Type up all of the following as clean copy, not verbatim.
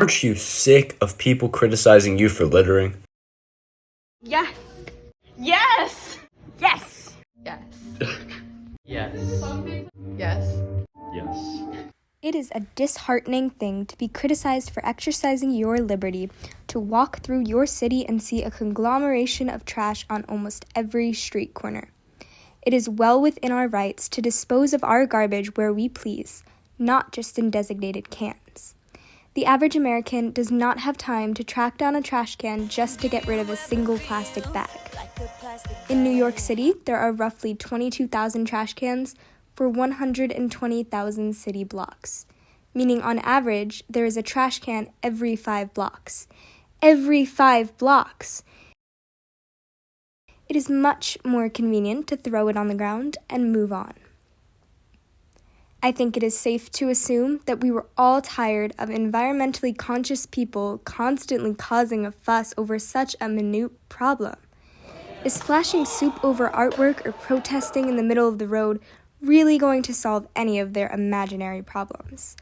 Aren't you sick of people criticizing you for littering? Yes. Yes. Yes. Yes. Yes. Yes. Yes. It is a disheartening thing to be criticized for exercising your liberty, to walk through your city and see a conglomeration of trash on almost every street corner. It is well within our rights to dispose of our garbage where we please, not just in designated cans. The average American does not have time to track down a trash can just to get rid of a single plastic bag. In New York City, there are roughly 22,000 trash cans for 120,000 city blocks, meaning on average, there is a trash can every 5 blocks. Every 5 blocks! It is much more convenient to throw it on the ground and move on. I think it is safe to assume that we were all tired of environmentally conscious people constantly causing a fuss over such a minute problem. Is splashing soup over artwork or protesting in the middle of the road really going to solve any of their imaginary problems?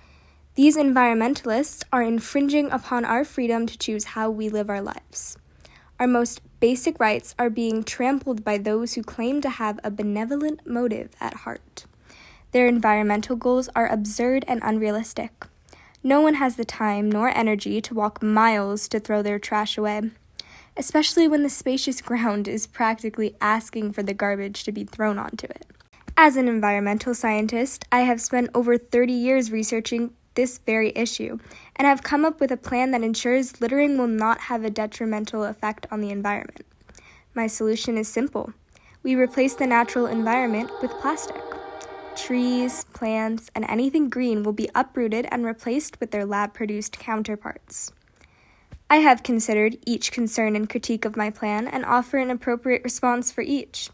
These environmentalists are infringing upon our freedom to choose how we live our lives. Our most basic rights are being trampled by those who claim to have a benevolent motive at heart. Their environmental goals are absurd and unrealistic. No one has the time nor energy to walk miles to throw their trash away, especially when the spacious ground is practically asking for the garbage to be thrown onto it. As an environmental scientist, I have spent over 30 years researching this very issue, and have come up with a plan that ensures littering will not have a detrimental effect on the environment. My solution is simple. We replace the natural environment with plastic. Trees, plants, and anything green will be uprooted and replaced with their lab-produced counterparts. I have considered each concern and critique of my plan and offer an appropriate response for each.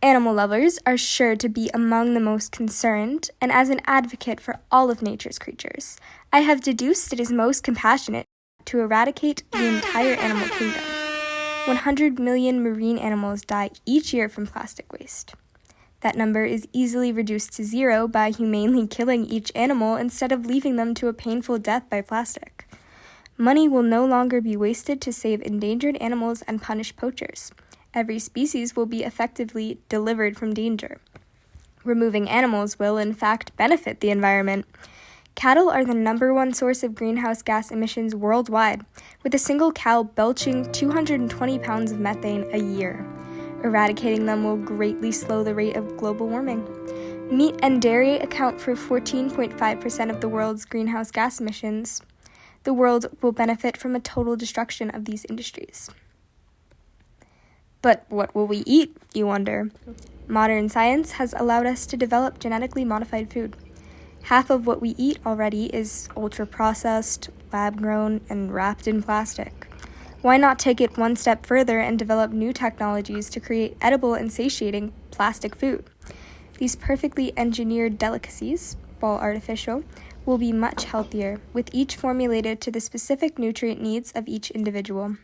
Animal lovers are sure to be among the most concerned, and as an advocate for all of nature's creatures, I have deduced it is most compassionate to eradicate the entire animal kingdom. 100 million marine animals die each year from plastic waste. That number is easily reduced to 0 by humanely killing each animal instead of leaving them to a painful death by plastic. Money will no longer be wasted to save endangered animals and punish poachers. Every species will be effectively delivered from danger. Removing animals will, in fact, benefit the environment. Cattle are the #1 source of greenhouse gas emissions worldwide, with a single cow belching 220 pounds of methane a year. Eradicating them will greatly slow the rate of global warming. Meat and dairy account for 14.5% of the world's greenhouse gas emissions. The world will benefit from a total destruction of these industries. But what will we eat, you wonder? Modern science has allowed us to develop genetically modified food. Half of what we eat already is ultra-processed, lab-grown, and wrapped in plastic. Why not take it one step further and develop new technologies to create edible and satiating plastic food? These perfectly engineered delicacies, while artificial, will be much healthier, with each formulated to the specific nutrient needs of each individual.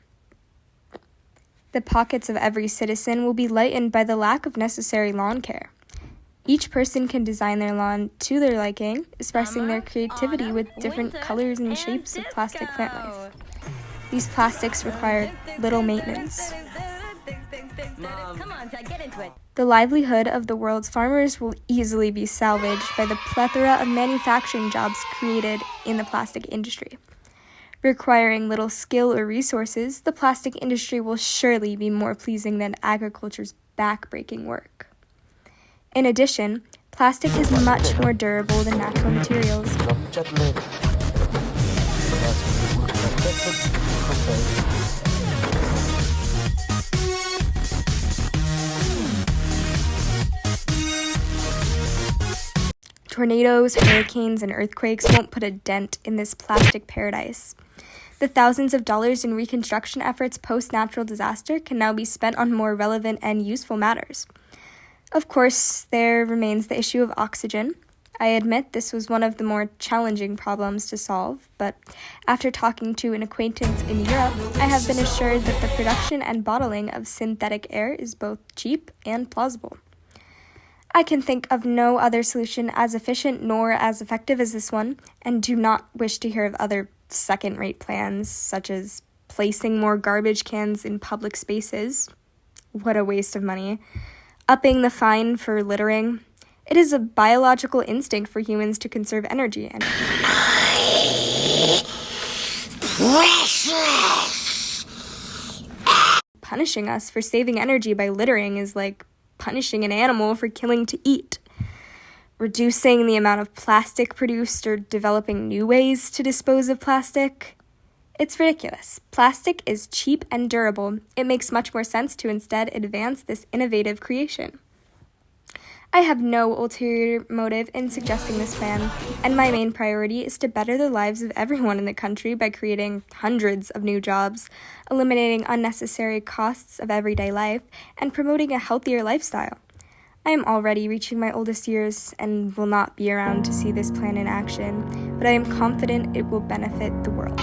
The pockets of every citizen will be lightened by the lack of necessary lawn care. Each person can design their lawn to their liking, expressing their creativity with different colors and shapes of plastic plant life. These plastics require little maintenance. The livelihood of the world's farmers will easily be salvaged by the plethora of manufacturing jobs created in the plastic industry. Requiring little skill or resources, the plastic industry will surely be more pleasing than agriculture's back-breaking work. In addition, plastic is much more durable than natural materials. Tornadoes, hurricanes, and earthquakes won't put a dent in this plastic paradise. The thousands of dollars in reconstruction efforts post-natural disaster can now be spent on more relevant and useful matters. Of course, there remains the issue of oxygen. I admit this was one of the more challenging problems to solve, but after talking to an acquaintance in Europe, I have been assured that the production and bottling of synthetic air is both cheap and plausible. I can think of no other solution as efficient nor as effective as this one, and do not wish to hear of other second-rate plans, such as placing more garbage cans in public spaces. What a waste of money. Upping the fine for littering. It is a biological instinct for humans to conserve energy, and punishing us for saving energy by littering is like punishing an animal for killing to eat. Reducing the amount of plastic produced or developing new ways to dispose of plastic. It's ridiculous. Plastic is cheap and durable. It makes much more sense to instead advance this innovative creation. I have no ulterior motive in suggesting this plan, and my main priority is to better the lives of everyone in the country by creating hundreds of new jobs, eliminating unnecessary costs of everyday life, and promoting a healthier lifestyle. I am already reaching my oldest years and will not be around to see this plan in action, but I am confident it will benefit the world.